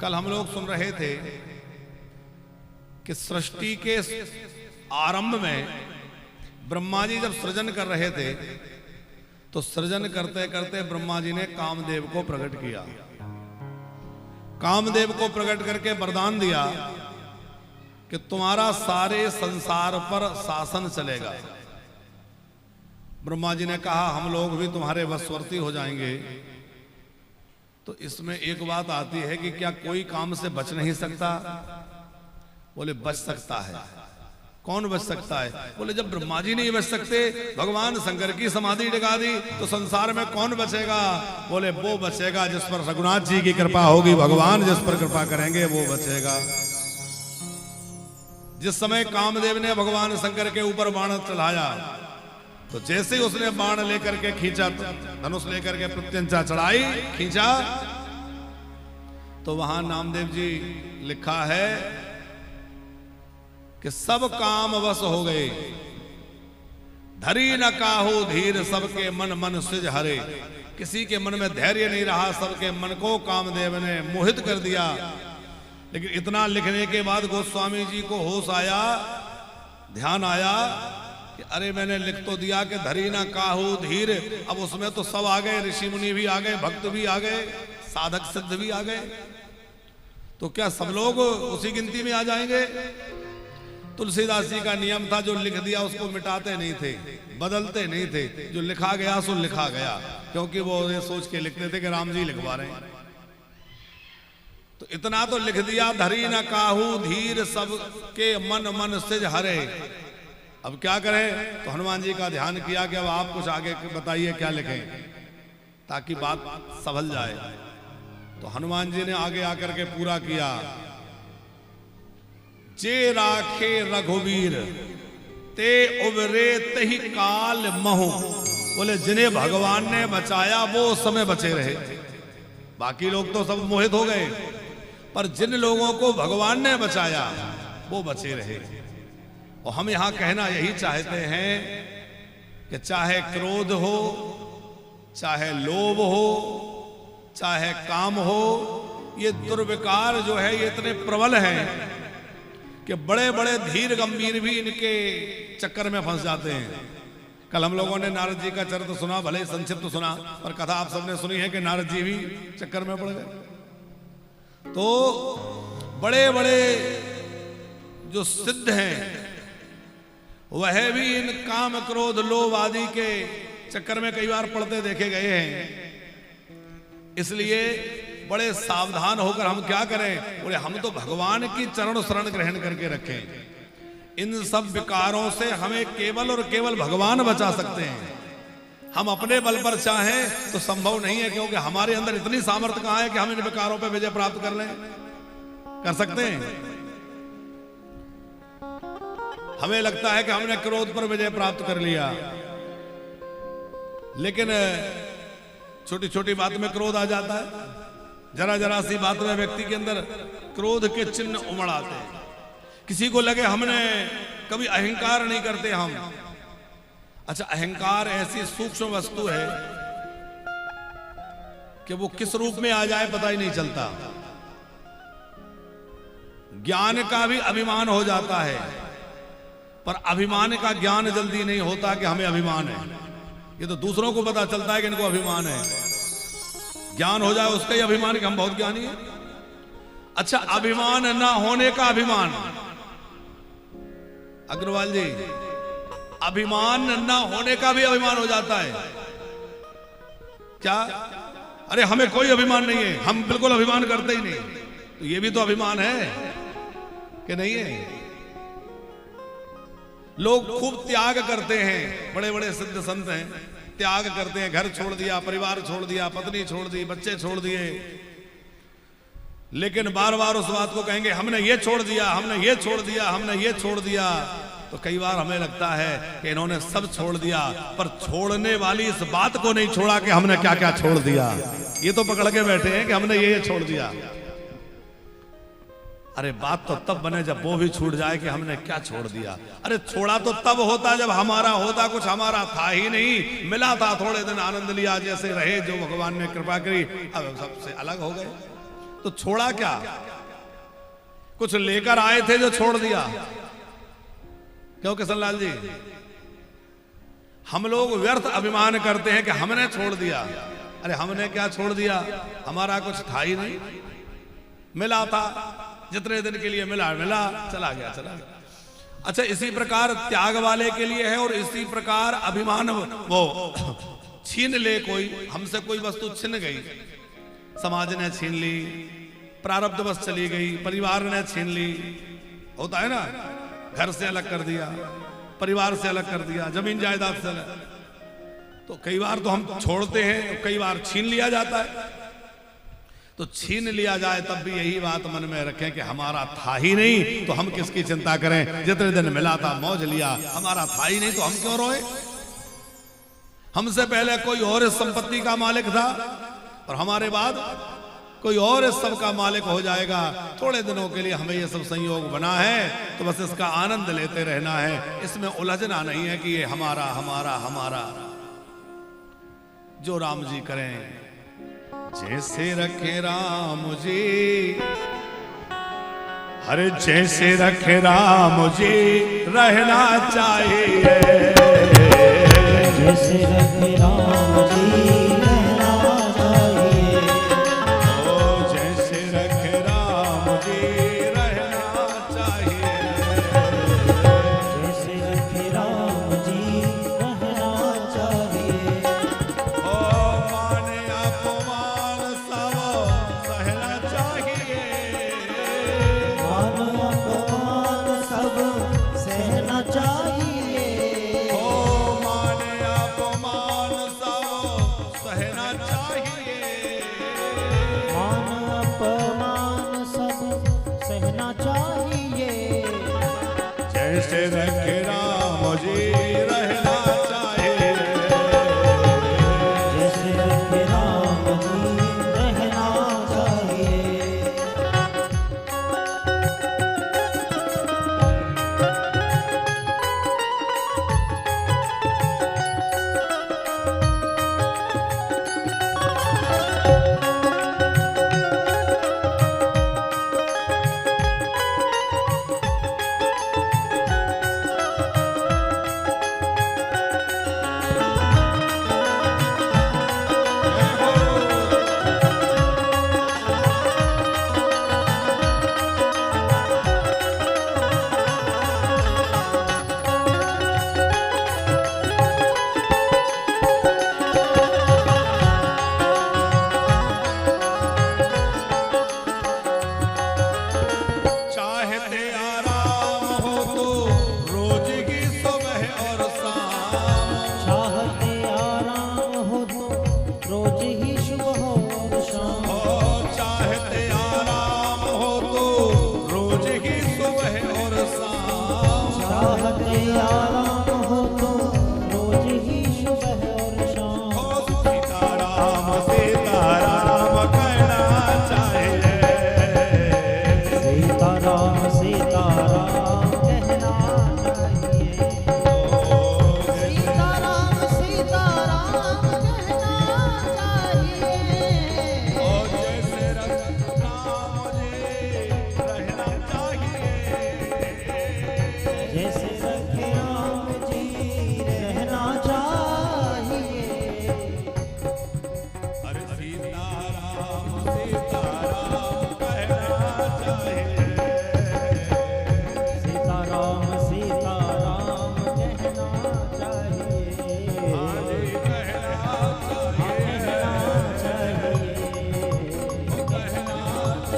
कल हम लोग सुन रहे थे कि सृष्टि के आरंभ में ब्रह्मा जी जब सृजन कर रहे थे तो सृजन करते करते ब्रह्मा जी ने कामदेव को प्रकट किया। कामदेव को प्रकट करके वरदान दिया कि तुम्हारा सारे संसार पर शासन चलेगा। ब्रह्मा जी ने कहा हम लोग भी तुम्हारे वशवर्ती हो जाएंगे। तो इसमें एक बात आती है कि क्या कोई काम से बच नहीं सकता? बोले बच सकता है। कौन बच सकता है? बोले जब ब्रह्मा जी नहीं बच सकते, भगवान शंकर की समाधि जगा दी, तो संसार में कौन बचेगा? बोले वो बचेगा जिस पर रघुनाथ जी की कृपा होगी, भगवान जिस पर कृपा करेंगे वो बचेगा। जिस समय कामदेव ने भगवान शंकर के ऊपर बाण चढ़ाया तो जैसे ही उसने बाण लेकर के खींचा, धनुष लेकर के प्रत्यंचा चढ़ाई, खींचा, तो वहां नामदेव जी लिखा है कि सब काम वश हो गए, धरी न काहू धीर, सबके मन मन सिज हरे। किसी के मन में धैर्य नहीं रहा, सबके मन को कामदेव ने मोहित कर दिया। लेकिन इतना लिखने के बाद गोस्वामी जी को होश आया, ध्यान आया कि अरे मैंने लिख तो दिया कि धरी ना काहू धीर, अब उसमें तो सब आ गए, ऋषि मुनि भी आ गए, भक्त भी आ गए, साधक सिद्ध भी आ गए, तो क्या सब लोग उसी गिनती में आ जाएंगे? तुलसीदास जी का नियम था, जो लिख दिया उसको मिटाते नहीं थे, बदलते नहीं थे, जो लिखा गया सो लिखा गया, क्योंकि वो ये सोच के लिखते थे कि राम जी लिखवा रहे हैं। तो इतना तो लिख दिया, धरी न काहू धीर, सबके मन मन सिज हरे। अब क्या करें? तो हनुमान जी का ध्यान किया कि अब आप कुछ आगे बताइए क्या लिखें ताकि बात संभल जाए। तो हनुमान जी ने आगे आकर के पूरा किया, जे राखे रघुवीर ते उबरे तही काल महु। बोले जिन्हें भगवान ने बचाया वो उस समय बचे रहे, बाकी लोग तो सब मोहित हो गए, पर जिन लोगों को भगवान ने बचाया वो बचे रहे। और हम यहां कहना यही चाहते हैं कि चाहे क्रोध हो, चाहे लोभ हो, चाहे काम हो, ये दुर्विकार जो है ये इतने प्रबल हैं कि बड़े बड़े धीर गंभीर भी इनके चक्कर में फंस जाते हैं। कल हम लोगों ने नारद जी का चरित्र सुना, भले ही संक्षिप्त सुना, पर कथा आप सबने सुनी है कि नारद जी भी चक्कर में पड़ गए। तो बड़े बड़े जो सिद्ध हैं वह भी इन काम क्रोध लोभ आदि के चक्कर में कई बार पड़ते देखे गए हैं। इसलिए बड़े सावधान होकर हम क्या करें? बोले हम तो भगवान की चरण शरण ग्रहण करके रखें। इन सब विकारों से हमें केवल और केवल भगवान बचा सकते हैं। हम अपने बल पर चाहें तो संभव नहीं है, क्योंकि हमारे अंदर इतनी सामर्थ्य कहां है कि हम इन विकारों पर विजय प्राप्त कर लें, कर सकते हैं? हमें लगता है कि हमने क्रोध पर विजय प्राप्त कर लिया, लेकिन छोटी छोटी बात में क्रोध आ जाता है। जरा जरा सी बात में व्यक्ति के अंदर क्रोध के चिन्ह उमड़ आते हैं। किसी को लगे हमने कभी अहंकार नहीं करते हम। अच्छा, अहंकार ऐसी सूक्ष्म वस्तु है कि वो किस रूप में आ जाए पता ही नहीं चलता। ज्ञान का भी अभिमान हो जाता है, पर अभिमान का ज्ञान जल्दी नहीं होता कि हमें अभिमान है। ये तो दूसरों को पता चलता है कि इनको अभिमान है। ज्ञान हो जाए उसका ही अभिमान कि हम बहुत ज्ञानी हैं। अच्छा, अभिमान ना होने का अभिमान, अग्रवाल जी, अभिमान ना होने का भी अभिमान हो जाता है। क्या? अरे हमें कोई अभिमान नहीं है, हम बिल्कुल अभिमान करते ही नहीं। तो ये भी तो अभिमान है कि नहीं है? लोग खूब त्याग करते हैं, बड़े बड़े सिद्ध संत हैं, त्याग करते हैं, घर छोड़ दिया, परिवार छोड़ दिया, पत्नी छोड़ दी, बच्चे छोड़ दिए, लेकिन बार बार उस बात को कहेंगे हमने ये छोड़ दिया, हमने ये छोड़ दिया, हमने ये छोड़ दिया। तो कई बार हमें लगता है कि इन्होंने सब छोड़ दिया, पर छोड़ने वाली इस बात को नहीं छोड़ा कि हमने क्या क्या छोड़ दिया। ये तो पकड़ के बैठे हैं कि हमने ये छोड़ दिया। अरे बात तो तब बने जब वो भी छूट जाए कि हमने क्या छोड़ दिया। अरे छोड़ा तो तब होता जब हमारा होता, कुछ हमारा था ही नहीं, मिला था, थोड़े दिन आनंद लिया, जैसे रहे, जो भगवान ने कृपा करी, अब सबसे अलग हो गए। तो छोड़ा क्या? कुछ लेकर आए थे जो छोड़ दिया। क्यों किशनलाल जी? हम लोग व्यर्थ अभिमान करते हैं कि हमने छोड़ दिया। अरे हमने क्या छोड़ दिया? हमारा कुछ था ही नहीं। मिला था, जितने दिन के लिए मिला मिला, चला गया चला गया। अच्छा, इसी प्रकार त्याग वाले के लिए है, और इसी प्रकार अभिमान वो छीन ले कोई, हमसे कोई वस्तु छिन गई, समाज ने छीन ली, प्रारब्धवश चली गई, परिवार ने छीन ली, होता है ना, घर से अलग कर दिया, परिवार से अलग कर दिया, जमीन जायदाद से अलग। तो कई बार तो हम छोड़ते हैं, कई बार छीन लिया जाता है। तो छीन लिया जाए तब भी यही बात मन में रखें कि हमारा था ही नहीं, तो हम किसकी चिंता करें? जितने दिन मिला था मौज लिया, हमारा था ही नहीं तो हम क्यों रोए? हमसे पहले कोई और इस संपत्ति का मालिक था, और हमारे बाद कोई और इस सब का मालिक हो जाएगा। थोड़े दिनों के लिए हमें ये सब संयोग बना है, तो बस इसका आनंद लेते रहना है। इसमें उलझना नहीं है कि ये हमारा हमारा हमारा। जो राम जी करें, जैसे रखे राम जी, हर जैसे रखे राम जी रहना चाहिए। जैसे रखे राम जी रहना चाहिए। ओ जैसे रखे राम जी रहना चाहिए। जैसे रखे राम जी रहना चाहिए। ओ माने अपमान सब सहना चाहिए। मान अपमान सब सहना चाहिए। ओ माने अपमान सब सहना चाहिए। मान अपमान सब सहना चाहिए। जैसे रखे राम जी रहना चाहिए। जैसे रखे राम जी रहना चाहिए। चाहते आराम हो तो रोज की सुबह और शाम। चाहते आराम हो तो रोज ही सुबह और शाम। ओ चाहते आराम हो तो रोज की सुबह और शाम। चाहते आराम हो तो रोज ही सुबह और शाम। ओ सीताराम सीताराम कहना चाहिए। सीताराम सीताराम कहना चाहिए। सीताराम सीताराम कहना चाहिए। ओ जैसे राम जी रहना चाहिए। जैसे रखे राम जी रहना चाहिए। अरे सीताराम सीताराम कहना चाहिए। सीताराम सीताराम कहना चाहिए। हाँ जी कहना चाहिए। कहना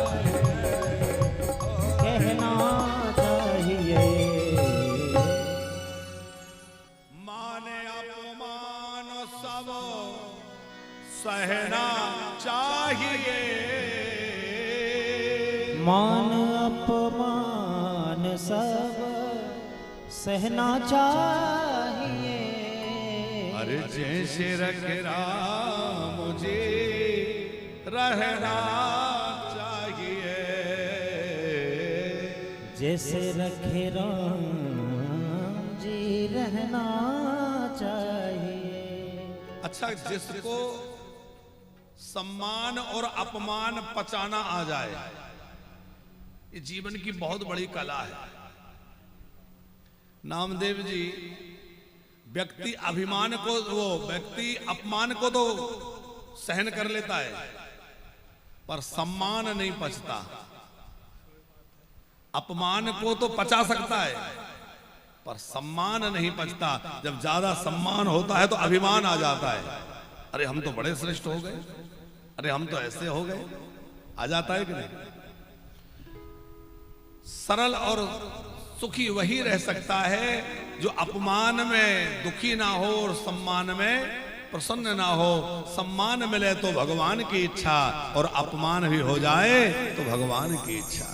चाहिए। कहना चाहिए। माने अपमान सब सहना चाहिए। मान अपमान सब सहना चाहिए। अरे जैसे रखे राम जी रहना चाहिए। जैसे रखे राम जी रहना चाहिए। अच्छा, जिसको सम्मान और अपमान पचाना आ जाए, ये जीवन की बहुत बड़ी कला है। नामदेव जी, व्यक्ति अभिमान को, वो व्यक्ति अपमान को तो सहन कर लेता है, पर सम्मान नहीं पचता। अपमान को तो पचा सकता है, पर सम्मान नहीं पचता। जब ज्यादा सम्मान होता है तो अभिमान आ जाता है, अरे हम तो बड़े श्रेष्ठ हो गए, अरे हम तो ऐसे हो गए, आ जाता है कि नहीं? सरल और सुखी वही रह सकता है जो अपमान में दुखी ना हो और सम्मान में प्रसन्न ना हो। सम्मान मिले तो भगवान की इच्छा, और अपमान भी हो जाए तो भगवान की इच्छा।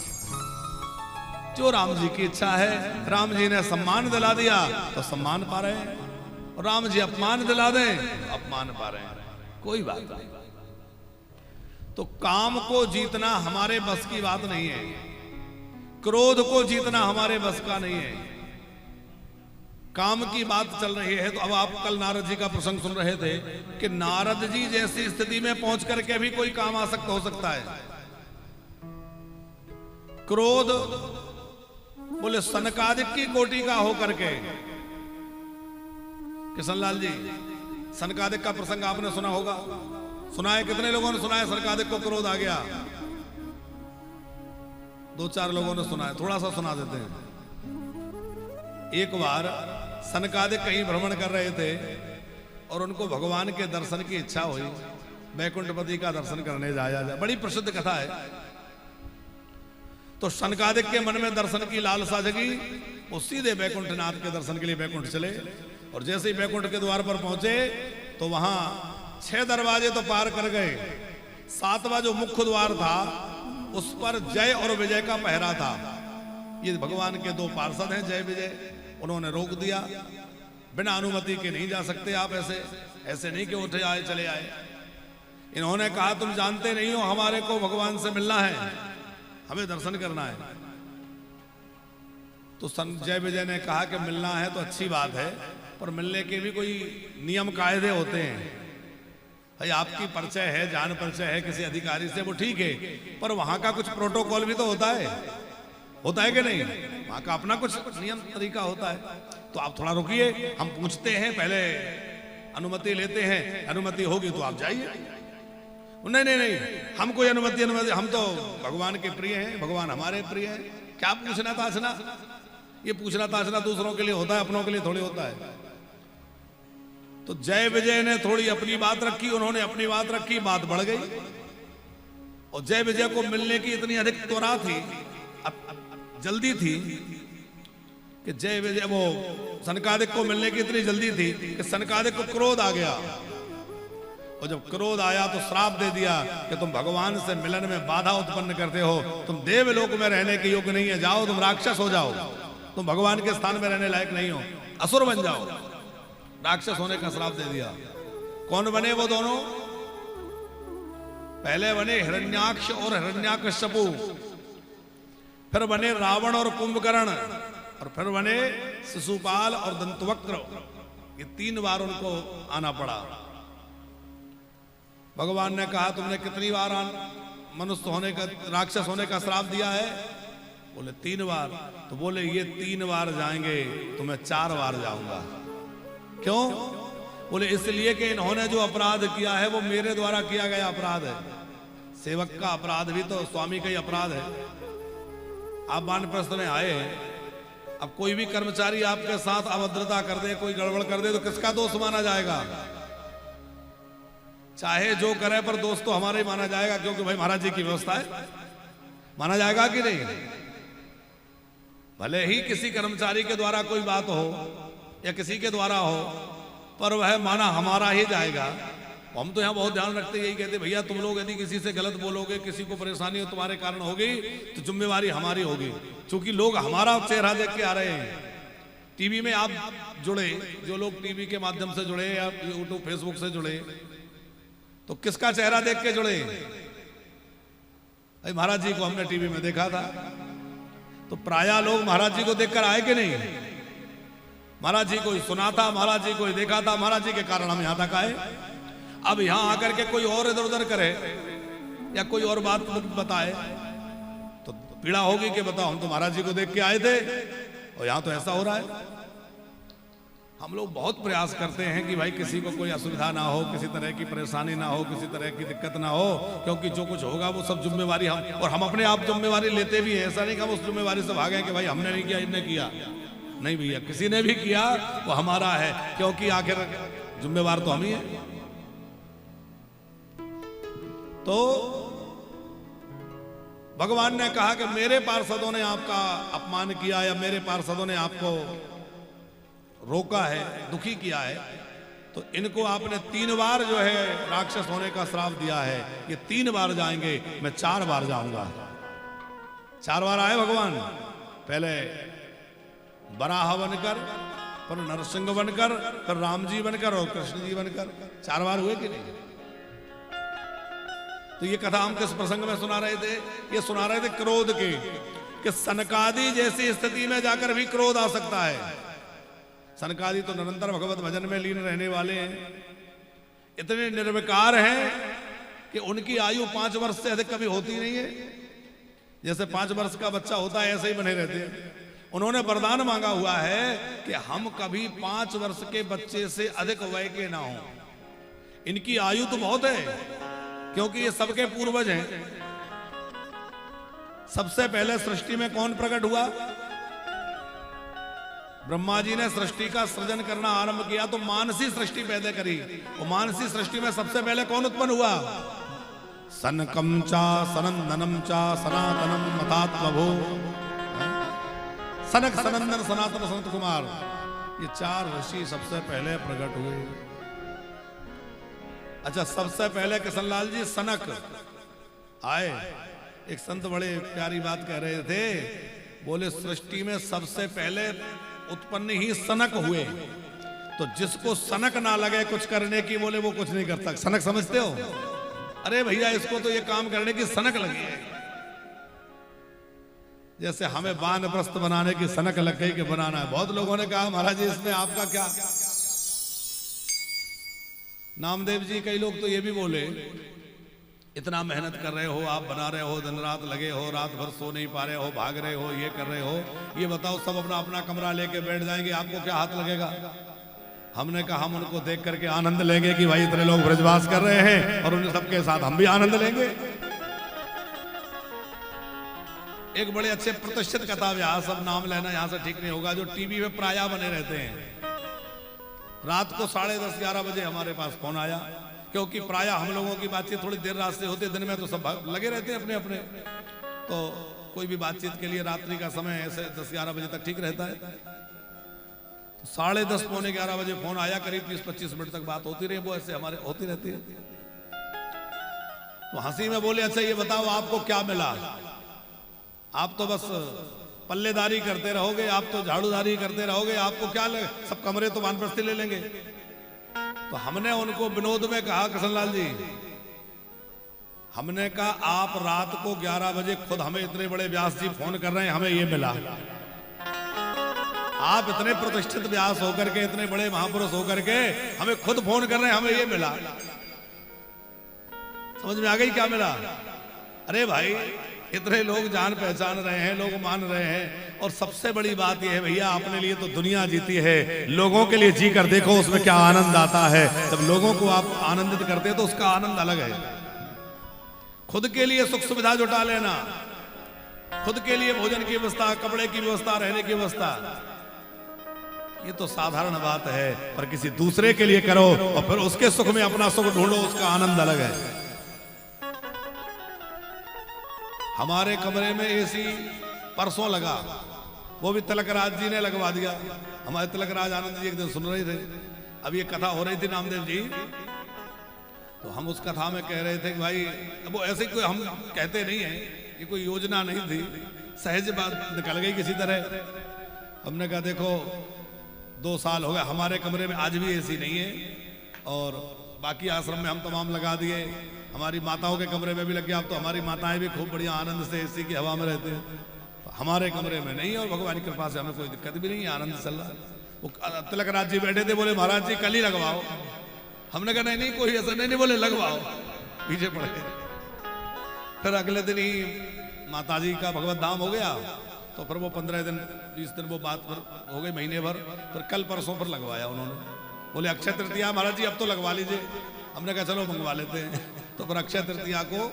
जो राम जी की इच्छा है, राम जी ने सम्मान दिला दिया तो सम्मान पा रहे हैं, और राम जी अपमान दिला दें तो अपमान पा रहे हैं, कोई बात नहीं। तो काम को जीतना हमारे बस की बात नहीं है, क्रोध को जीतना हमारे बस का नहीं है। काम की बात चल रही है, तो अब आप कल नारद जी का प्रसंग सुन रहे थे कि नारद जी जैसी स्थिति में पहुंच करके भी कोई काम आ सकता हो सकता है। क्रोध बोले सनकादिक की कोटि का होकर के, किशनलाल जी सनकादिक का प्रसंग आपने सुना होगा, सुना है? कितने लोगों ने सुना है सनकादिक को क्रोध आ गया? 2-4 लोगों ने सुना है, थोड़ा सा सुना देते हैं। एक बार सनकादिक कहीं भ्रमण कर रहे थे और उनको भगवान के दर्शन की इच्छा हुई, वैकुंठपति का दर्शन करने जाया जाए, बड़ी प्रसिद्ध कथा है। तो सनकादिक के मन में दर्शन की लालसा जगी, वो सीधे वैकुंठनाथ के दर्शन के लिए वैकुंठ चले, और जैसे ही वैकुंठ के द्वार पर पहुंचे तो वहां 6 दरवाजे तो पार कर गए, 7वां जो मुख्य द्वार था उस पर जय और विजय का पहरा था। ये भगवान के 2 पार्षद हैं, जय विजय, उन्होंने रोक दिया, बिना अनुमति के नहीं जा सकते आप, ऐसे नहीं कि उठे आए चले आए। इन्होंने कहा तुम जानते नहीं हो, हमारे को भगवान से मिलना है, हमें दर्शन करना है। तो जय विजय ने कहा कि मिलना है तो अच्छी बात है, पर मिलने के भी कोई नियम कायदे होते हैं। भाई आपकी परिचय है, जान परिचय है किसी अधिकारी से, वो ठीक है, पर वहां का कुछ प्रोटोकॉल भी तो होता है कि नहीं? वहां का अपना कुछ नियम तरीका होता है। तो आप थोड़ा रुकिए, हम पूछते हैं, पहले अनुमति लेते हैं, अनुमति होगी तो आप जाइए। नहीं, हम कोई अनुमति, हम तो भगवान के प्रिय हैं, भगवान हमारे प्रिय हैं, क्या पूछना ताछना? ये पूछना ताछना दूसरों के लिए होता है, अपनों के लिए थोड़ी होता है। तो जय विजय ने थोड़ी अपनी बात रखी, उन्होंने अपनी बात रखी, बात बढ़ गई, और जय विजय को मिलने की इतनी अधिक त्वरा थी, जल्दी थी कि जय विजय, वो सनकादिक को मिलने की इतनी जल्दी थी कि सनकादिक को क्रोध आ गया, और जब क्रोध आया तो श्राप दे दिया कि तुम भगवान से मिलन में बाधा उत्पन्न करते हो, तुम देवलोक में रहने के योग्य नहीं है, जाओ तुम राक्षस हो जाओ, तुम भगवान के स्थान में रहने लायक नहीं हो, असुर बन जाओ। राक्षस होने का श्राप दे दिया। कौन बने वो दोनों? पहले बने हिरण्याक्ष और हिरण्याकश्यपु, फिर बने रावण और कुंभकर्ण, और फिर बने शिशुपाल और दंतवक्र। ये 3 बार उनको आना पड़ा। भगवान ने कहा तुमने कितनी बार मनुष्य होने का, राक्षस होने का श्राप दिया है? बोले 3 बार। तो बोले ये 3 बार जाएंगे तो मैं 4 बार जाऊंगा। क्यों? बोले इसलिए कि इन्होंने जो अपराध किया है वो मेरे द्वारा किया गया अपराध है। सेवक का अपराध भी तो स्वामी का ही अपराध है। आप वानप्रस्थ में आए हैं, अब कोई भी कर्मचारी आपके साथ अभद्रता कर दे, कोई गड़बड़ कर दे, तो किसका दोष माना जाएगा? चाहे जो करे, पर दोष तो हमारा ही माना जाएगा, क्योंकि भाई महाराज जी की व्यवस्था है। माना जाएगा कि नहीं? भले ही किसी कर्मचारी के द्वारा कोई बात हो या किसी के द्वारा हो, पर वह माना हमारा ही जाएगा। हम तो यहाँ बहुत ध्यान रखते, यही कहते भैया तुम लोग यदि किसी से गलत बोलोगे, किसी को परेशानी हो तुम्हारे कारण होगी, तो जिम्मेवारी हमारी होगी। क्योंकि लोग हमारा चेहरा देख के आ रहे हैं। टीवी में आप जुड़े, जो लोग टीवी के माध्यम से जुड़े या यूट्यूब फेसबुक से जुड़े, तो किसका चेहरा देख के जुड़े? भाई महाराज जी को हमने टीवी में देखा था, तो प्रायः लोग महाराज जी को देखकर आए कि नहीं? महाराज जी को सुना था, महाराज जी को देखा था, महाराज जी के कारण हम यहां तक आए। अब यहां आकर के कोई और इधर उधर करे या कोई और बात बताए तो पीड़ा होगी कि बताओ हम तो महाराज जी को देख के आए थे और यहां तो ऐसा हो रहा है। हम लोग बहुत प्रयास करते हैं कि भाई किसी को कोई असुविधा ना हो, किसी तरह की परेशानी ना हो, किसी तरह की दिक्कत ना हो, क्योंकि जो कुछ होगा वो सब जिम्मेवारी हम अपने आप जिम्मेवारी लेते भी हैं। ऐसा नहीं कि हम उस जिम्मेवारी से भागे कि भाई हमने नहीं किया, इनने किया। नहीं भैया, किसी ने भी किया वो हमारा है, क्योंकि आखिर जिम्मेवार तो हम ही हैं। तो भगवान ने कहा कि मेरे पार्षदों ने आपका अपमान किया या मेरे पार्षदों ने आपको रोका है, दुखी किया है, तो इनको आपने 3 बार जो है राक्षस होने का श्राप दिया है। ये 3 बार जाएंगे, मैं 4 बार जाऊंगा। 4 बार आए भगवान, पहले बराह बनकर, फिर नरसिंह बनकर, फिर राम जी बनकर और कृष्ण जी बनकर। 4 बार हुए कि नहीं? तो ये कथा हम किस प्रसंग में सुना रहे थे? ये सुना रहे थे क्रोध के, कि सनकादि जैसी स्थिति में जाकर भी क्रोध आ सकता है। सनकादि तो निरंतर भगवत भजन में लीन रहने वाले हैं, इतने निर्विकार हैं कि उनकी आयु 5 वर्ष से अधिक कभी होती नहीं है। जैसे 5 वर्ष का बच्चा होता है ऐसे ही बने रहते हैं। उन्होंने वरदान मांगा हुआ है कि हम कभी 5 वर्ष के बच्चे से अधिक वय के ना हो। इनकी आयु तो बहुत है, क्योंकि ये सबके पूर्वज हैं। सबसे पहले सृष्टि में कौन प्रकट हुआ? ब्रह्मा जी ने सृष्टि का सृजन करना आरंभ किया तो मानसी सृष्टि पैदा करी। और मानसी सृष्टि में सबसे पहले कौन उत्पन्न हुआ? सनकम चा सनंदनम चा सनातनम मतात्मभो। सनक, सनंदन, सनातन, संत कुमार, ये 4 ऋषि सबसे पहले प्रकट हुए। अच्छा, सबसे पहले किशनलाल जी सनक आए। एक संत बड़े प्यारी बात कह रहे थे, बोले सृष्टि में सबसे पहले उत्पन्न ही सनक हुए, तो जिसको सनक ना लगे कुछ करने की, बोले वो कुछ नहीं करता। सनक समझते हो? अरे भैया, इसको तो ये काम करने की सनक लगी है। जैसे हमें वानप्रस्थ बनाने की सनक लग गई कि बनाना है। बहुत लोगों ने कहा महाराज जी इसमें आपका क्या? नामदेव जी, कई लोग तो ये भी बोले, इतना मेहनत कर रहे हो आप, बना रहे हो, दिन रात लगे हो, रात भर सो नहीं पा रहे हो, भाग रहे हो, ये कर रहे हो, ये बताओ सब अपना अपना कमरा लेके बैठ जाएंगे, आपको क्या हाथ लगेगा? हमने कहा हम उनको देख करके आनंद लेंगे कि भाई इतने लोग ब्रजवास कर रहे हैं और उन सबके साथ हम भी आनंद लेंगे। एक बड़े अच्छे प्रतिष्ठित कथा व्यास, सब नाम लेना यहां से ठीक नहीं होगा, जो टीवी में प्रायः बने रहते हैं। रात को 10:30 11 बजे हमारे पास फोन आया, क्योंकि प्रायः हम लोगों की बातचीत थोड़ी देर रात से होती है, दिन में तो सब लगे रहते हैं अपने अपने, तो कोई भी बातचीत के लिए रात्रि का समय ऐसे 10-11 बजे तक ठीक रहता है। तो 10:30 पौने 11 बजे फोन आया, करीब 20-25 मिनट तक बात होती रही, वो ऐसे हमारे होती रहती है। तो हंसी में बोले, अच्छा ये बताओ आपको क्या मिला? आप तो बस पल्लेदारी करते रहोगे, आप तो झाड़ूदारी करते रहोगे, आपको क्या लगे? सब कमरे तो वानप्रस्थी ले लेंगे। तो हमने उनको विनोद में कहा, किशनलाल जी, हमने कहा आप रात को 11 बजे खुद हमें इतने बड़े व्यास जी फोन कर रहे हैं, हमें ये मिला। आप इतने प्रतिष्ठित व्यास होकर के, इतने बड़े महापुरुष होकर के हमें खुद फोन कर रहे हैं, हमें ये मिला। समझ में आ गई क्या मिला? अरे भाई, इतने लोग जान पहचान रहे हैं, लोग मान रहे हैं, और सबसे बड़ी बात यह है भैया, अपने लिए तो दुनिया जीती है, लोगों के लिए जी कर देखो उसमें क्या आनंद आता है। जब लोगों को आप आनंदित करते हैं तो उसका आनंद अलग है। खुद के लिए सुख सुविधा जुटा लेना, खुद के लिए भोजन की व्यवस्था, कपड़े की व्यवस्था, रहने की व्यवस्था, ये तो साधारण बात है, पर किसी दूसरे के लिए करो और फिर उसके सुख में अपना सुख ढूंढो, उसका आनंद अलग है। हमारे कमरे में एसी परसों लगा, वो भी तिलकराज जी ने लगवा दिया। हमारे तिलकराज आनंद जी एक दिन सुन रहे थे, अब ये कथा हो रही थी नामदेव जी, तो हम उस कथा में कह रहे थे कि भाई, अब वो ऐसे कोई हम कहते नहीं है, ये कोई योजना नहीं थी, सहज बात निकल गई किसी तरह। हमने कहा देखो 2 साल हो गए, हमारे कमरे में आज भी एसी नहीं है, और बाकी आश्रम में हम तमाम लगा दिए, हमारी माताओं के कमरे में भी लग गया। अब तो हमारी माताएं भी खूब बढ़िया आनंद से एसी की हवा में रहते हैं, हमारे कमरे में नहीं, और भगवान की कृपा से हमें कोई दिक्कत भी नहीं है, आनंद चल रहा है। वो तिलकराज जी बैठे थे, बोले महाराज जी कल ही लगवाओ। हमने कहा नहीं नहीं कोई ऐसा नहीं, बोले लगवाओ, पीछे पड़ गए। फिर अगले दिन ही माताजी का भगवत धाम हो गया, तो फिर वो 15 दिन 20 दिन वो बात हो गई, महीने भर। फिर कल परसों पर लगवाया उन्होंने, बोले अक्षय तृतीया महाराज जी अब तो लगवा लीजिए। हमने कहा चलो मंगवा लेते हैं। तो फिर अक्षय तृतीया को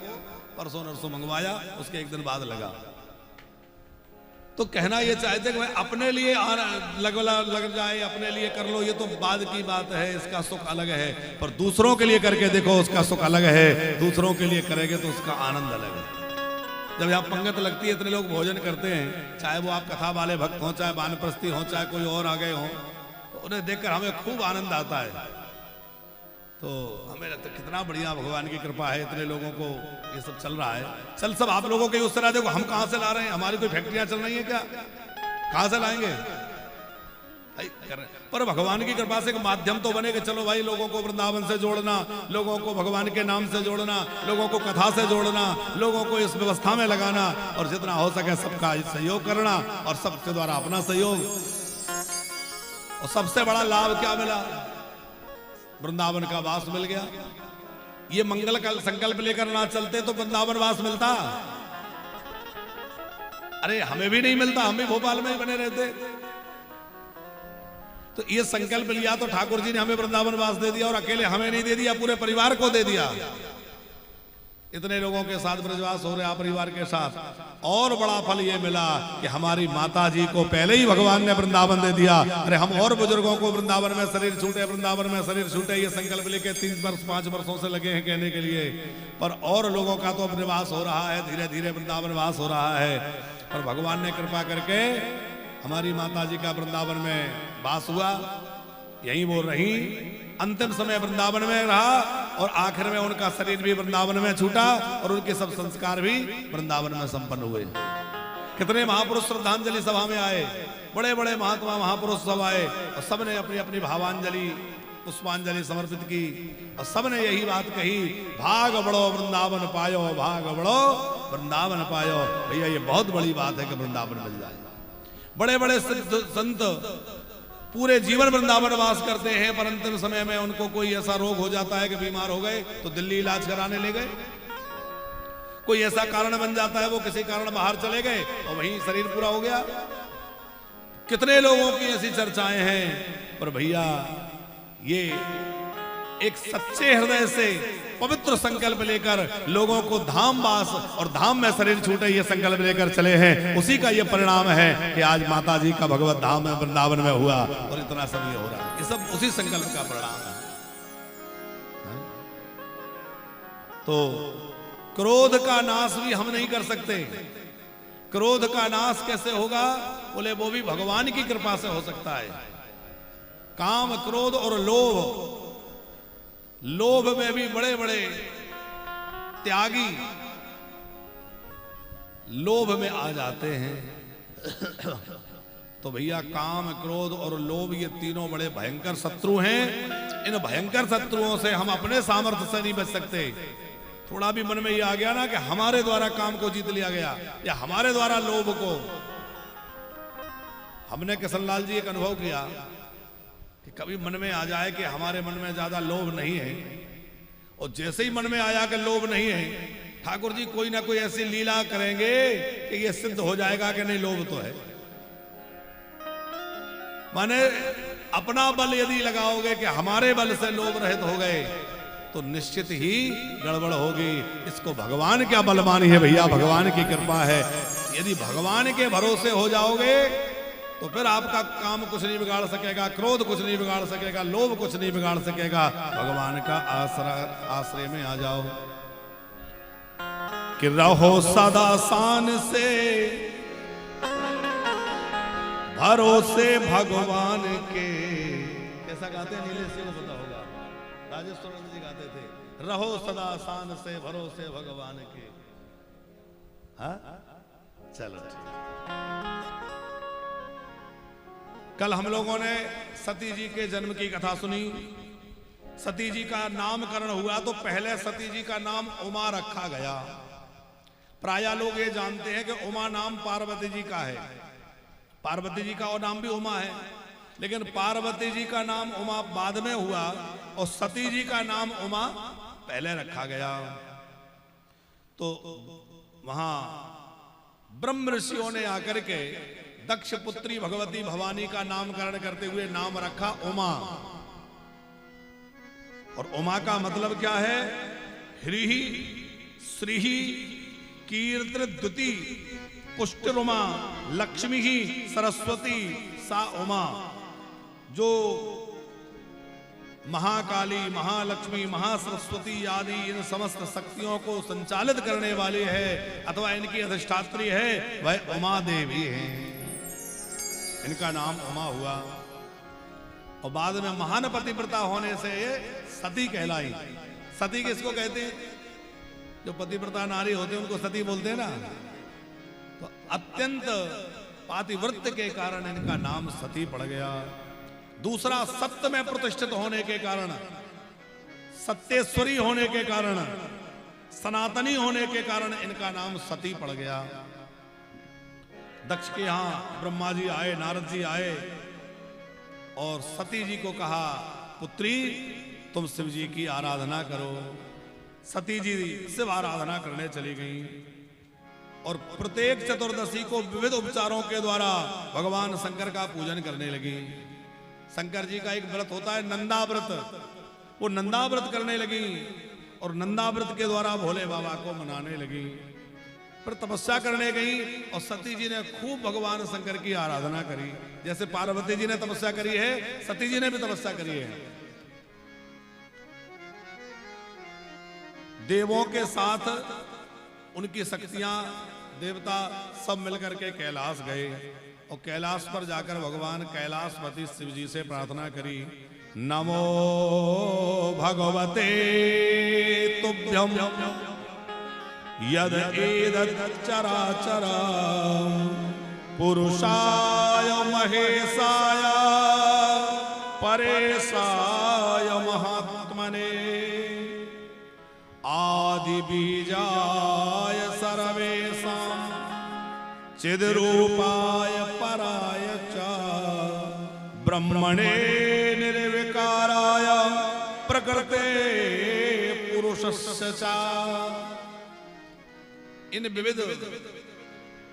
परसों नरसों मंगवाया, उसके एक दिन बाद लगा। तो कहना ये चाहते कि भाई अपने लिए लग जाए, अपने लिए कर लो, ये तो बाद की बात है, इसका सुख अलग है। पर दूसरों के लिए करके देखो, उसका सुख अलग है। दूसरों के लिए करेंगे तो उसका आनंद अलग है। जब यहाँ पंगत लगती है, इतने लोग भोजन करते हैं, चाहे वो आप कथा वाले भक्त हो, चाहे वानप्रस्थी हो, चाहे कोई और आ गए हो, तो उन्हें देखकर हमें खूब आनंद आता है। तो हमें लगता है कितना बढ़िया भगवान की कृपा है, इतने लोगों को ये सब चल रहा है। चल सब आप लोगों के उस तरह देखो, हम कहां से ला रहे हैं? हमारी कोई फैक्ट्रियां चल रही है क्या? कहां से लाएंगे? पर भगवान की कृपा से एक माध्यम तो बने कि चलो भाई लोगों को वृंदावन से जोड़ना, लोगों को भगवान के नाम से जोड़ना, लोगों को कथा से जोड़ना, लोगों को इस व्यवस्था में लगाना, और जितना हो सके सबका सहयोग करना, और सबके द्वारा अपना सहयोग। और सबसे बड़ा लाभ क्या मिला? वृंदावन का वास मिल गया। ये मंगल का संकल्प लेकर ना चलते तो वृंदावन वास मिलता? अरे हमें भी नहीं मिलता, हम भी भोपाल में ही बने रहते। तो ये संकल्प लिया तो ठाकुर जी ने हमें वृंदावन वास दे दिया, और अकेले हमें नहीं दे दिया, पूरे परिवार को दे दिया। इतने लोगों के साथ ब्रजवास हो रहा परिवार के साथ। और बड़ा फल ये मिला कि हमारी माता जी को पहले ही भगवान ने वृंदावन दे दिया। अरे हम और बुजुर्गों को वृंदावन में शरीर छूटे, वृंदावन में शरीर छूटे, ये संकल्प लेके 3 वर्ष 5 वर्षों से लगे हैं कहने के लिए। पर और लोगों का तो अपने वास हो रहा है, धीरे धीरे वृंदावन वास हो रहा है। और भगवान ने कृपा करके हमारी माता जी का वृंदावन में वास हुआ, यहीं वो रही, अंतिम समय वृंदावन में रहा, और आखिर में उनका शरीर भी वृंदावन में छूटा, और उनके सब संस्कार भी वृंदावन में संपन्न हुए। कितने महापुरुष श्रद्धांजलि सभा में आए, बड़े बड़े महात्मा महापुरुष सब आए, और सबने अपनी अपनी भावांजलि पुष्पांजलि समर्पित की, और सबने यही बात कही, भाग बड़ो वृंदावन पायो, भाग बड़ो वृंदावन पायो। भैया ये बहुत बड़ी बात है कि वृंदावन मिल जाए। बड़े बड़े संत पूरे जीवन वृंदावन वास करते हैं, पर अंतिम समय में उनको कोई ऐसा रोग हो जाता है कि बीमार हो गए तो दिल्ली इलाज कराने ले गए। कोई ऐसा कारण बन जाता है, वो किसी कारण बाहर चले गए और वहीं शरीर पूरा हो गया। कितने लोगों की ऐसी चर्चाएं हैं। पर भैया ये एक सच्चे हृदय से पवित्र संकल्प लेकर लोगों को धाम वास और धाम में शरीर छूटे ये संकल्प लेकर चले हैं, उसी का ये परिणाम है कि आज माता जी का भगवत धाम में वृंदावन में हुआ, और इतना सब ये हो रहा है। ये सब उसी संकल्प का परिणाम है। तो क्रोध का नाश भी हम नहीं कर सकते। क्रोध का नाश कैसे होगा? बोले वो भी भगवान की कृपा से हो सकता है। काम, क्रोध और लोभ, लोभ में भी बड़े बड़े त्यागी लोभ में आ जाते हैं। तो भैया काम, क्रोध और लोभ ये तीनों बड़े भयंकर शत्रु हैं। इन भयंकर शत्रुओं से हम अपने सामर्थ्य से नहीं बच सकते। थोड़ा भी मन में ये आ गया ना कि हमारे द्वारा काम को जीत लिया गया, या हमारे द्वारा लोभ को। हमने किशनलाल जी एक अनुभव किया कि कभी मन में आ जाए कि हमारे मन में ज्यादा लोभ नहीं है, और जैसे ही मन में आया कि लोभ नहीं है, ठाकुर जी कोई ना कोई ऐसी लीला करेंगे कि ये सिद्ध हो जाएगा कि नहीं लोभ तो है। माने अपना बल यदि लगाओगे कि हमारे बल से लोभ रहित हो गए तो निश्चित ही गड़बड़ होगी। इसको भगवान क्या बल मानी है भैया, भगवान की कृपा है। यदि भगवान के भरोसे हो जाओगे तो फिर आपका काम कुछ नहीं बिगाड़ सकेगा, क्रोध कुछ नहीं बिगाड़ सकेगा, लोभ कुछ नहीं बिगाड़ सकेगा। भगवान का आश्रय में आ जाओ कि रहो सदा शान से भरोसे भगवान के। कैसा गाते हैं? नीलेश जी को पता होगा, राजेश्वर जी गाते थे, रहो सदा शान से भरोसे भगवान के। हाँ चलो कल हम लोगों ने सती जी के जन्म की कथा सुनी। सती जी का नामकरण हुआ तो पहले सती जी का नाम उमा रखा गया। प्राय लोग ये जानते हैं कि उमा नाम पार्वती जी का है, पार्वती जी का और नाम भी उमा है, लेकिन पार्वती जी का नाम उमा बाद में हुआ और सती जी का नाम उमा पहले रखा गया। तो वहां ब्रह्म ऋषियों ने आकर के दक्ष पुत्री भगवती भवानी का नामकरण करते हुए नाम रखा उमा। और उमा का मतलब क्या है? ह्रीहि श्रीहि कीर्तिर्द्युति पुष्टिरुमा लक्ष्मी ही सरस्वती सा उमा। जो महाकाली, महालक्ष्मी, महासरस्वती आदि इन समस्त शक्तियों को संचालित करने वाली है अथवा इनकी अधिष्ठात्री है, वह उमा देवी है। इनका नाम उमा हुआ। और बाद में महान पतिव्रता होने से ये सती कहलाई। सती किसको कहते हैं? जो पतिव्रता नारी होते हैं उनको सती बोलते हैं ना। तो अत्यंत पातिव्रत्य के कारण इनका नाम सती पड़ गया। दूसरा, सत्य में प्रतिष्ठित होने के कारण, सत्येश्वरी होने के कारण, सनातनी होने के कारण इनका नाम सती पड़ गया। दक्ष के यहां ब्रह्मा जी आए, नारद जी आए और सती जी को कहा, पुत्री तुम शिव जी की आराधना करो। सती जी शिव आराधना करने चली गई और प्रत्येक चतुर्दशी को विविध उपचारों के द्वारा भगवान शंकर का पूजन करने लगी। शंकर जी का एक व्रत होता है नंदा व्रत, वो नंदा व्रत करने लगी और नंदा व्रत के द्वारा भोले बाबा को मनाने लगी। फिर तपस्या करने गई और सती जी ने खूब भगवान शंकर की आराधना करी। जैसे पार्वती जी ने तपस्या करी है, सती जी ने भी तपस्या करी है। देवों के साथ उनकी शक्तियां, देवता सब मिलकर के कैलाश गए और कैलाश पर जाकर भगवान कैलाशपति शिव जी से प्रार्थना करी, नमो भगवते तुभ्यं यद एतत् चराचर पुरुषाय महेशाय परेशाय महात्मने आदि बीजाय सर्वेषां चिद्रूपाय पराय च ब्रह्मणे निर्विकाराय प्रकृते पुरुषस्य च। इन विविध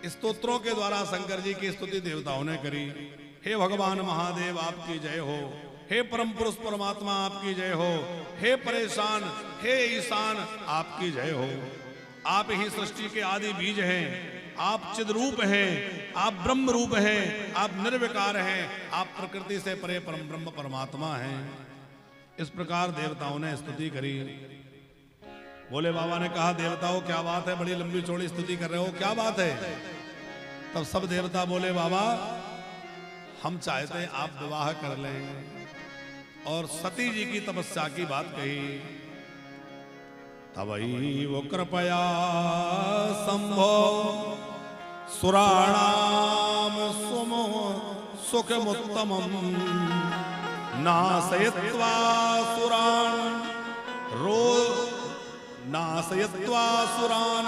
स्तोत्रों के द्वारा शंकर जी की स्तुति देवताओं ने करी। हे भगवान महादेव आपकी जय हो, हे परम पुरुष परमात्मा आपकी जय हो, हे परेशान, हे ईशान आपकी जय हो। आप ही सृष्टि के आदि बीज हैं, आप चिद्रूप हैं, आप ब्रह्म रूप हैं, आप निर्विकार हैं, आप प्रकृति से परे परम ब्रह्म परमात्मा हैं। इस प्रकार देवताओं ने स्तुति करी। भोले बाबा ने कहा, देवताओं क्या बात है, बड़ी लंबी चौड़ी स्तुति कर रहे हो, क्या बात है? तब सब देवता बोले, बाबा हम चाहते हैं आप विवाह कर लें। और सती जी की तपस्या की बात कही। तवई वो कृपया संभव सुराणाम सुमो सुखमुत्तमं नाशयित्वा सुरान् नाशयित्वा सुरान्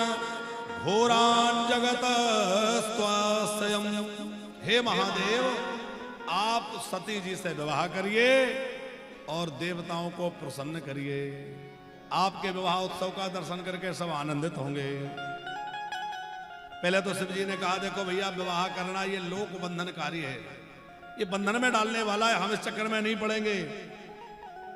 घोरान् जगत स्वयं। हे महादेव, आप सती जी से विवाह करिए और देवताओं को प्रसन्न करिए। आपके विवाह उत्सव का दर्शन करके सब आनंदित होंगे। पहले तो शिव जी ने कहा, देखो भैया विवाह करना ये लोक बंधनकारी है, ये बंधन में डालने वाला है, हम इस चक्कर में नहीं पड़ेंगे।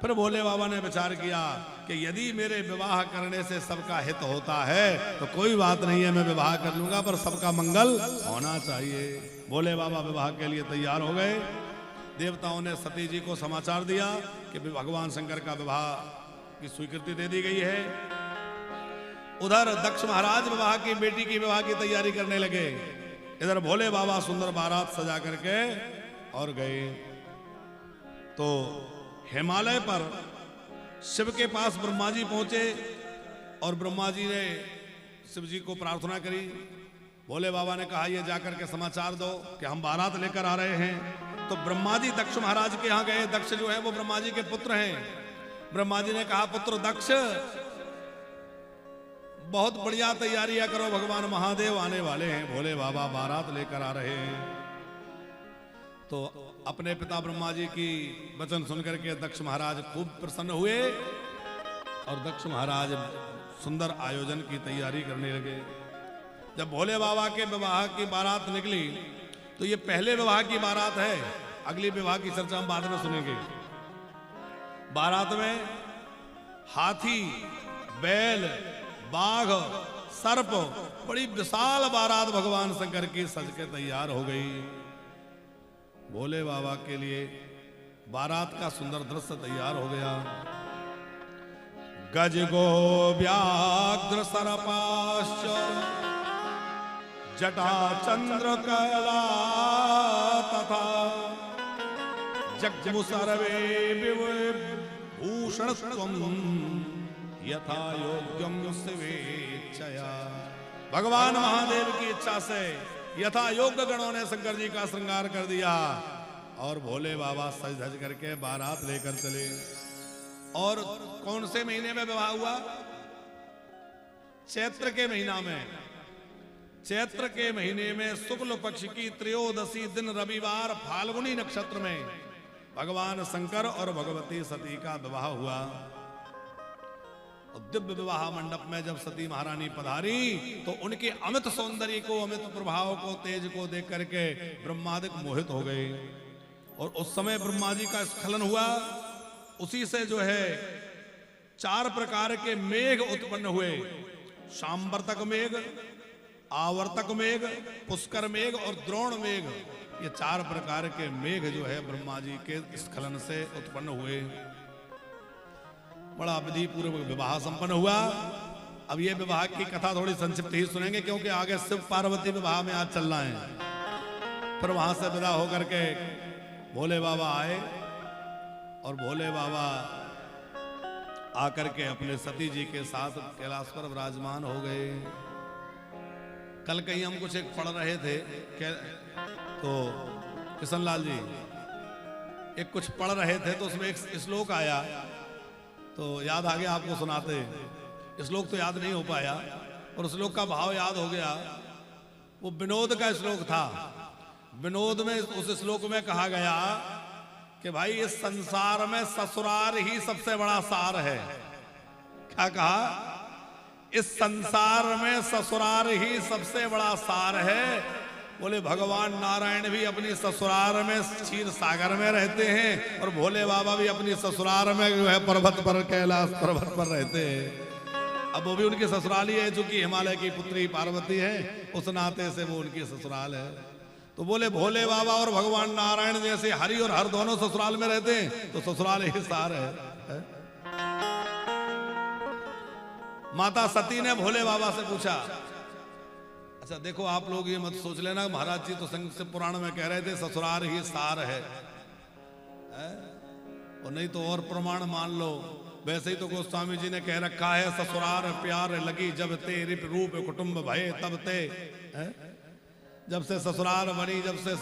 फिर भोले बाबा ने विचार किया कि यदि मेरे विवाह करने से सबका हित होता है तो कोई बात नहीं है, मैं विवाह कर लूंगा, पर सबका मंगल होना चाहिए। भोले बाबा विवाह के लिए तैयार हो गए। देवताओं ने सती जी को समाचार दिया कि भगवान शंकर का विवाह की स्वीकृति दे दी गई है। उधर दक्ष महाराज विवाह की बेटी की विवाह की तैयारी करने लगे। इधर भोले बाबा सुंदर बारात सजा करके और गए। तो हिमालय पर शिव के पास ब्रह्मा जी पहुंचे और ब्रह्मा जी ने शिव जी को प्रार्थना करी। भोले बाबा ने कहा, ये जाकर के समाचार दो कि हम बारात लेकर आ रहे हैं। तो ब्रह्मा जी दक्ष महाराज के यहाँ गए। दक्ष जो है वो ब्रह्मा जी के पुत्र हैं। ब्रह्मा जी ने कहा, पुत्र दक्ष बहुत बढ़िया तैयारियां करो, भगवान महादेव आने वाले हैं, भोले बाबा बारात लेकर आ रहे हैं। तो अपने पिता ब्रह्मा जी की वचन सुनकर के दक्ष महाराज खूब प्रसन्न हुए और दक्ष महाराज सुंदर आयोजन की तैयारी करने लगे। जब भोले बाबा के विवाह की बारात निकली तो ये पहले विवाह की बारात है, अगली विवाह की चर्चा हम बाद में सुनेंगे। बारात में हाथी, बैल, बाघ, सर्प, बड़ी विशाल बारात भगवान शंकर की सज के तैयार हो गई। भोले बाबा के लिए बारात का सुंदर दृश्य तैयार हो गया। गज गो व्याघ्र सरपाश्च जटा चंद्र कला तथा जगमु सर्वे विभूषण यथा योग्यम स्वेच्छया। भगवान महादेव की इच्छा से यथा योग्य गणों ने शंकर जी का श्रृंगार कर दिया और भोले बाबा सज धज करके बारात लेकर चले। और कौन से महीने में विवाह हुआ? चैत्र के महीना में। चैत्र के महीने में शुक्ल पक्ष की त्रयोदशी दिन रविवार फाल्गुनी नक्षत्र में भगवान शंकर और भगवती सती का विवाह हुआ। और दिव्य विवाह मंडप में जब सती महारानी पधारी तो उनके अमित सौंदर्य को, अमित प्रभाव को, तेज को देख करके ब्रह्मादिक मोहित हो गए। और उस समय ब्रह्मा जी का स्खलन हुआ। उसी से जो है 4 प्रकार के मेघ उत्पन्न हुए। शाम्बर्तक मेघ, आवर्तक मेघ, पुष्कर मेघ और द्रोण मेघ। ये 4 प्रकार के मेघ जो है ब्रह्मा जी के स्खलन से उत्पन्न हुए। बड़ा विधि पूर्वक विवाह संपन्न हुआ। अब ये विवाह की कथा थोड़ी संक्षिप्त ही सुनेंगे क्योंकि आगे शिव पार्वती विवाह में आज चलना है। फिर वहां से विदा होकर के भोले बाबा आए और भोले बाबा आकर के अपने सती जी के साथ कैलाश पर विराजमान हो गए। कल कहीं हम कुछ एक पढ़ रहे थे तो किशनलाल जी एक कुछ पढ़ रहे थे तो उसमें एक श्लोक आया तो याद आ गया, आपको सुनाते। श्लोक तो याद नहीं हो पाया और श्लोक का भाव याद हो गया। वो विनोद का श्लोक था। विनोद में उस श्लोक में कहा गया कि भाई इस संसार में ससुराल ही सबसे बड़ा सार है। क्या कहा? इस संसार में ससुराल ही सबसे बड़ा सार है। बोले भगवान नारायण भी अपनी ससुराल में क्षीर सागर में रहते हैं और भोले बाबा भी अपनी ससुराल में जो है पर्वत पर, कैलाश पर्वत पर रहते हैं। अब वो भी उनकी ससुराल ही है, चूंकि हिमालय की पुत्री पार्वती है, उस नाते से वो उनकी ससुराल है। तो बोले भोले बाबा और भगवान नारायण जैसे हरि और हर दोनों ससुराल में रहते हैं तो ससुराल ही सार है। माता सती ने भोले बाबा से पूछा, अच्छा देखो आप लोग ये मत सोच लेना महाराज जी तो शिव पुराण में कह रहे थे ससुराल ही सार है, और नहीं तो और प्रमाण मान लो। वैसे ही तो गोस्वामी जी ने कह रखा है ससुराल प्यार लगी जब ते रिप रूप कुटुंब भये तब ते। जब से ससुराल बनी, जब से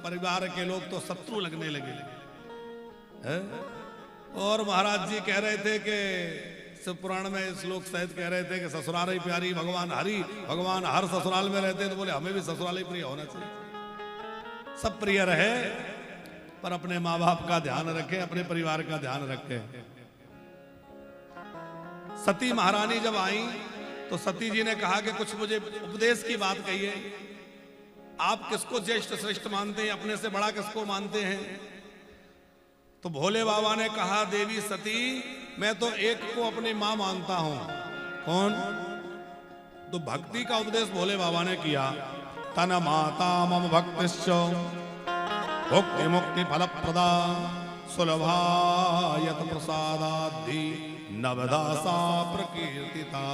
परिवार के लोग तो शत्रु लगने लगे। और महाराज जी कह रहे थे कि शिव पुराण में श्लोक सहित कह रहे थे कि ससुराल ही प्यारी, भगवान हरि, भगवान हर ससुराल में रहते हैं। तो बोले हमें भी ससुराल ही प्रिय होना चाहिए। सब प्रिय रहे पर अपने माँ बाप का ध्यान रखें, अपने परिवार का ध्यान रखें। सती महारानी जब आई तो सती जी ने कहा कि कुछ मुझे उपदेश की बात कहिए। आप किसको ज्येष्ठ श्रेष्ठ मानते हैं, अपने से बड़ा किसको मानते हैं? तो भोले बाबा ने कहा देवी सती मैं तो एक को अपनी मां मानता हूं। कौन? तो भक्ति का उपदेश भोले बाबा ने किया। तन माता मम भक्तिश्च भुक्ति मुक्ति फल प्रदा सुलभा यत प्रसादाद्धि नवदासा प्रकीर्तिता।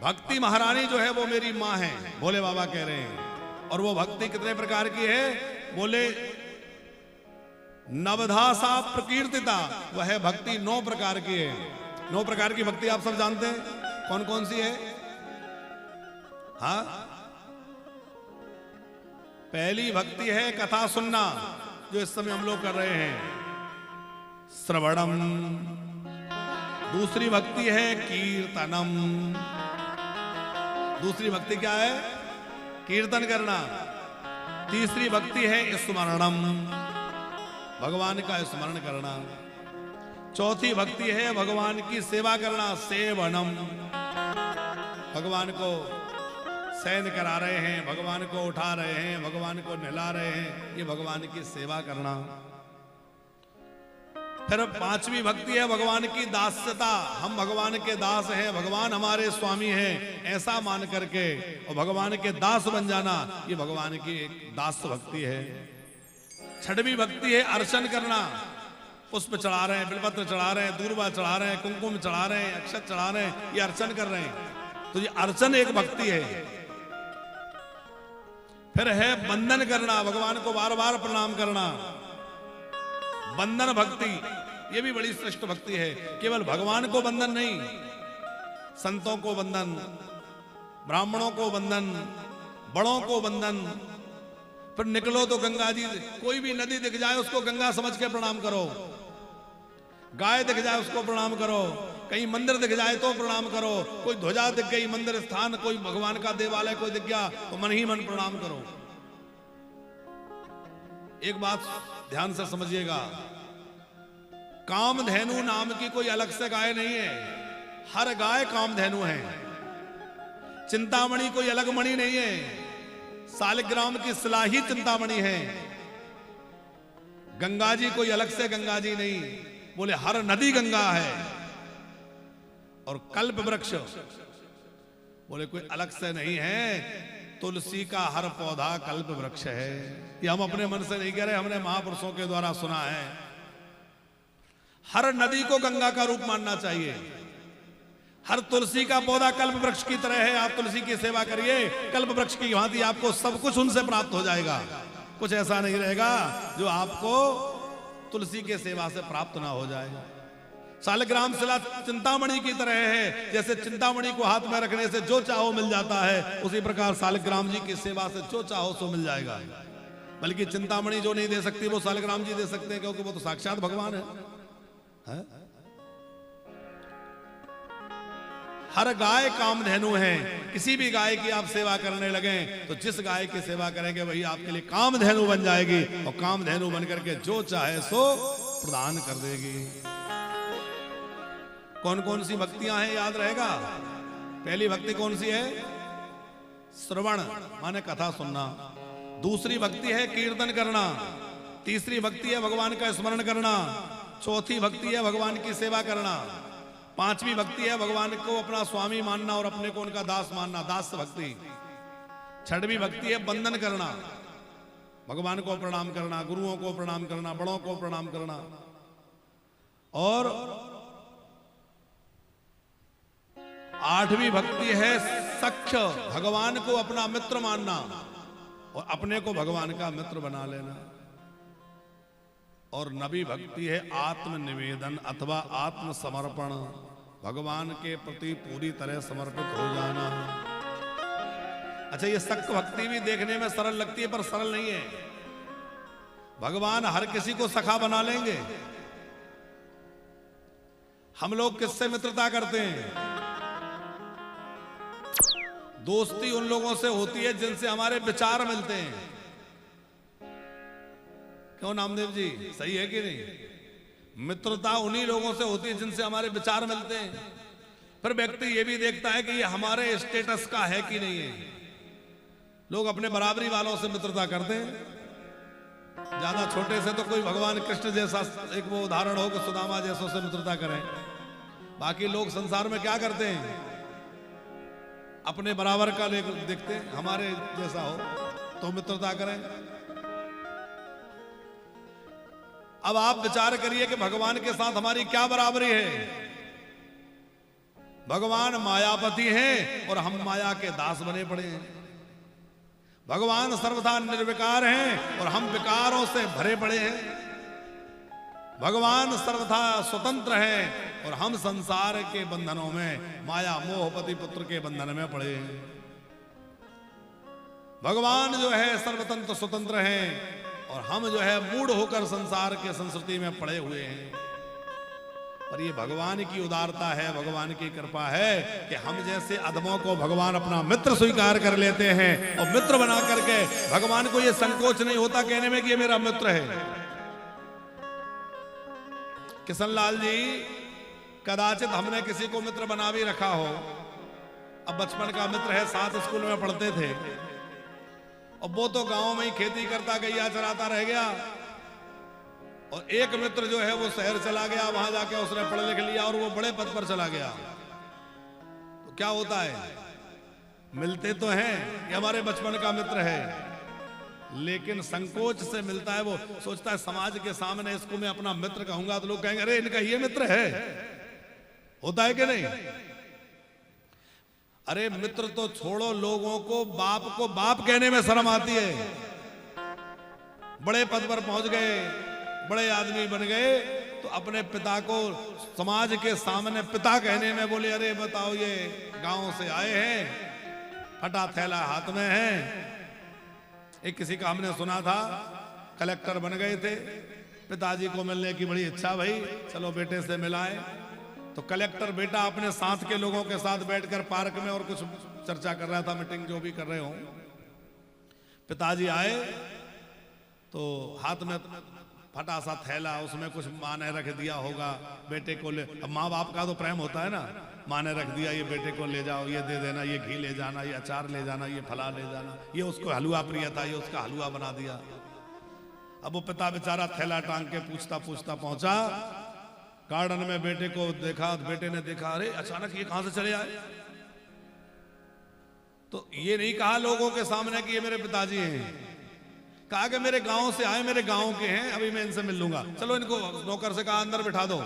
भक्ति महारानी जो है वो मेरी मां है, भोले बाबा कह रहे हैं। और वो भक्ति कितने प्रकार की है? बोले नवधासा प्रकीर्तिता, वह भक्ति 9 प्रकार की है। 9 प्रकार की भक्ति आप सब जानते हैं, कौन कौन सी है? हाँ, पहली भक्ति है कथा सुनना, जो इस समय हम लोग कर रहे हैं, श्रवणम। दूसरी भक्ति है कीर्तनम। दूसरी भक्ति क्या है? कीर्तन करना। तीसरी भक्ति है स्मरणम, भगवान का स्मरण करना। चौथी भक्ति है भगवान की सेवा करना, सेवनम, भगवान को शयन करा रहे हैं, भगवान को उठा रहे हैं, भगवान को नहला रहे हैं, ये भगवान की सेवा करना। फिर पांचवी भक्ति है भगवान की दास्यता, हम भगवान के दास हैं, भगवान हमारे स्वामी हैं, ऐसा मान करके और भगवान के दास बन जाना, ये भगवान की एक दास भक्ति है। छठवीं भक्ति है अर्चन करना, पुष्प चढ़ा रहे हैं, बिलपत्र चढ़ा रहे हैं, दूर्वा चढ़ा रहे हैं, कुमकुम चढ़ा रहे हैं, अक्षत चढ़ा रहे हैं, ये अर्चन कर रहे हैं, तो ये अर्चन एक भक्ति है। फिर है बंदन करना, भगवान को बार बार प्रणाम करना, बंदन भक्ति, ये भी बड़ी श्रेष्ठ भक्ति है। केवल भगवान को बंधन नहीं, संतों को बंधन, ब्राह्मणों को बंधन, बड़ों को बंधन। फिर निकलो तो गंगा जी, कोई भी नदी दिख जाए उसको गंगा समझ के प्रणाम करो, गाय दिख जाए उसको प्रणाम करो, कहीं मंदिर दिख जाए तो प्रणाम करो, कोई ध्वजा दिख गई, मंदिर स्थान, कोई भगवान का देवालय कोई दिख गया तो मन ही मन प्रणाम करो। एक बात ध्यान से समझिएगा, कामधेनु नाम की कोई अलग से गाय नहीं है, हर गाय कामधेनु है। चिंतामणि कोई अलग मणि नहीं है, सालिग्राम की शिला ही चिंतामणि है। गंगा जी कोई अलग से गंगा जी नहीं, बोले हर नदी गंगा है। और कल्प वृक्ष बोले कोई अलग से नहीं है, तुलसी का हर पौधा कल्प वृक्ष है। ये हम अपने मन से नहीं कह रहे, हमने महापुरुषों के द्वारा सुना है। हर नदी को गंगा का रूप मानना चाहिए, हर तुलसी का पौधा कल्प वृक्ष की तरह है। आप तुलसी की सेवा करिए, कल्प वृक्ष की भांति आपको सब कुछ उनसे प्राप्त हो जाएगा। कुछ ऐसा नहीं रहेगा जो आपको तुलसी के सेवा से प्राप्त ना हो जाए। सालिग्राम शिला चिंतामणि की तरह है, जैसे चिंतामणि को हाथ में रखने से जो चाहो मिल जाता है, उसी प्रकार सालिग्राम जी की सेवा से जो चाहो सो मिल जाएगा। बल्कि चिंतामणि जो नहीं दे सकती वो सालिग्राम जी दे सकते हैं, क्योंकि वो तो साक्षात भगवान है? हर गाय कामधेनु है। किसी भी गाय की आप सेवा करने लगे तो जिस गाय की सेवा करेंगे वही आपके लिए कामधेनु बन जाएगी, और कामधेनु बन करके जो चाहे सो प्रदान कर देगी। कौन कौन सी भक्तियां हैं याद रहेगा? पहली भक्ति कौन सी है? श्रवण माने कथा सुनना। दूसरी भक्ति है कीर्तन करना। तीसरी भक्ति है भगवान का स्मरण करना। चौथी भक्ति है भगवान की सेवा करना। पांचवी भक्ति है भगवान को अपना स्वामी मानना और अपने को उनका दास मानना, दास भक्ति। छठवीं भक्ति है बंधन करना, भगवान को प्रणाम करना, गुरुओं को प्रणाम करना, बड़ों को प्रणाम करना। और आठवीं भक्ति है सख्य, भगवान को अपना मित्र मानना और अपने को भगवान का मित्र बना लेना। और नवी भक्ति है आत्मनिवेदन अथवा आत्मसमर्पण, भगवान के प्रति पूरी तरह समर्पित हो जाना। अच्छा, ये सख्य भक्ति भी देखने में सरल लगती है, पर सरल नहीं है। भगवान हर किसी को सखा बना लेंगे। हम लोग किससे मित्रता करते हैं? दोस्ती उन लोगों से होती है जिनसे हमारे विचार मिलते हैं। क्यों नामदेव जी, सही है कि नहीं? मित्रता उन्हीं लोगों से होती है जिनसे हमारे विचार मिलते हैं। फिर व्यक्ति ये भी देखता है कि ये हमारे स्टेटस का है कि नहीं है। लोग अपने बराबरी वालों से मित्रता करते हैं। ज्यादा छोटे से तो कोई भगवान कृष्ण जैसा एक वो उदाहरण हो कि सुदामा जैसों से मित्रता करें। बाकी लोग संसार में क्या करते हैं? अपने बराबर का देखते हैं, हमारे जैसा हो तो मित्रता करें। अब आप विचार करिए कि भगवान के साथ हमारी क्या बराबरी है? भगवान मायापति हैं और हम माया के दास बने पड़े हैं। भगवान सर्वथा निर्विकार हैं और हम विकारों से भरे पड़े हैं। भगवान सर्वथा स्वतंत्र हैं और हम संसार के बंधनों में माया मोहपति पुत्र के बंधन में पड़े हैं। भगवान जो है सर्वतंत्र स्वतंत्र हैं और हम जो है मूढ़ होकर संसार के संस्कृति में पड़े हुए हैं। पर ये भगवान की उदारता है, भगवान की कृपा है कि हम जैसे अधमों को भगवान अपना मित्र स्वीकार कर लेते हैं और मित्र बना करके भगवान को ये संकोच नहीं होता कहने में कि ये मेरा मित्र है। किशनलाल जी, कदाचित हमने किसी को मित्र बना भी रखा हो, अब बचपन का मित्र है, साथ स्कूल में पढ़ते थे, और वो तो गांव में ही खेती करता गैया चराता रह गया, और एक मित्र जो है वो शहर चला गया, वहां जाके उसने पढ़ लिख लिया और वो बड़े पद पर चला गया। तो क्या होता है, मिलते तो हैं, ये हमारे बचपन का मित्र है, लेकिन संकोच से मिलता है। वो सोचता है समाज के सामने इसको मैं अपना मित्र कहूंगा तो लोग कहेंगे अरे इनका ये मित्र है। होता है कि नहीं? अरे मित्र तो छोड़ो, लोगों को बाप कहने में शर्म आती है। बड़े पद पर पहुंच गए, बड़े आदमी बन गए, तो अपने पिता को समाज के सामने पिता कहने में बोले अरे बताओ ये गांव से आए हैं, फटा थैला हाथ में है। एक किसी का हमने सुना था, कलेक्टर बन गए थे, पिताजी को मिलने की बड़ी इच्छा भई, चलो बेटे से मिलाए। तो कलेक्टर बेटा अपने साथ के लोगों के साथ बैठकर पार्क में और कुछ चर्चा कर रहा था, मीटिंग जो भी कर रहे हो। पिताजी आए तो हाथ में फटा सा थैला, उसमें कुछ माँ ने रख दिया होगा बेटे को ले। अब माँ बाप का तो प्रेम होता है ना, माँ ने रख दिया ये बेटे को ले जाओ, ये दे देना, ये घी ले जाना, ये अचार ले जाना, ये फला ले जाना, ये उसको हलवा प्रिय था, ये उसका हलवा बना दिया। अब वो पिता बेचारा थैला टांग के पूछता पूछता पहुंचा, गार्डन में बेटे को देखा, बेटे ने देखा अरे अचानक ये कहां से चले आए। तो ये नहीं कहा लोगों के सामने कि ये मेरे पिताजी हैं, कहा कि मेरे गांव से आए, मेरे गांव के हैं, अभी मैं इनसे मिल लूंगा, चलो इनको नौकर से कहा अंदर बिठा दो।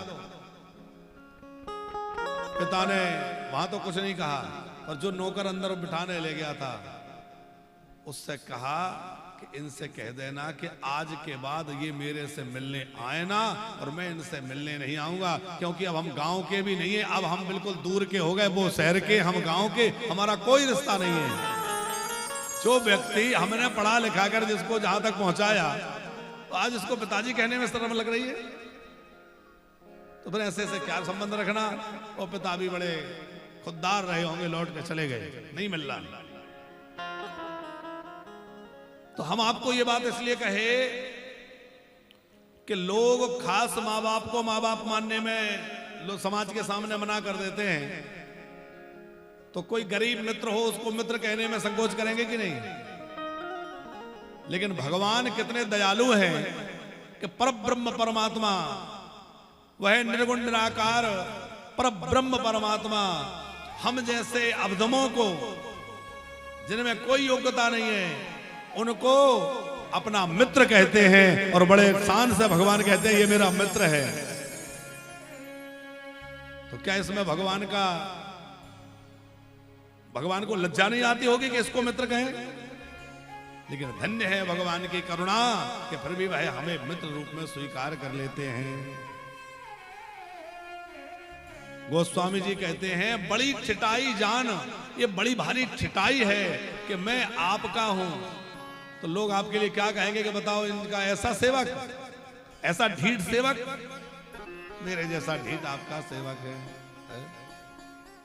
पिता ने वहां तो कुछ नहीं कहा, पर जो नौकर अंदर बिठाने ले गया था उससे कहा कि इनसे कह देना कि आज के बाद ये मेरे से मिलने आए ना, और मैं इनसे मिलने नहीं आऊंगा, क्योंकि अब हम गांव के भी नहीं है, अब हम बिल्कुल दूर के हो गए, वो शहर के, हम गांव के, हमारा कोई रिश्ता नहीं है। जो व्यक्ति हमने पढ़ा लिखा कर जिसको जहां तक पहुंचाया, तो आज इसको पिताजी कहने में शर्म लग रही है, तो फिर ऐसे ऐसे क्या संबंध रखना। वो पिता भी बड़े खुददार रहे होंगे, लौट के चले गए, नहीं मिल रहा। तो हम आपको ये बात इसलिए कहे कि लोग खास माँ बाप को माँ बाप मानने में लोग समाज के सामने मना कर देते हैं, तो कोई गरीब मित्र हो उसको मित्र कहने में संकोच करेंगे कि नहीं? लेकिन भगवान कितने दयालु हैं कि परब्रह्म परमात्मा, वह निर्गुण निराकार परब्रह्म परमात्मा हम जैसे अबधमों को, जिनमें कोई योग्यता नहीं है, उनको अपना मित्र कहते हैं, और बड़े शान से भगवान कहते हैं ये मेरा मित्र है। तो क्या इसमें भगवान को लज्जा नहीं आती होगी कि इसको मित्र कहें? लेकिन धन्य है भगवान की करुणा कि फिर भी वह हमें मित्र रूप में स्वीकार कर लेते हैं। गोस्वामी जी कहते हैं बड़ी ठिठाई जान, ये बड़ी भारी ठिठाई है कि मैं आपका हूं। तो लोग आपके लिए क्या कहेंगे कि बताओ इनका ऐसा सेवक, ऐसा ढीठ सेवक, मेरे जैसा ढीठ आपका सेवक है।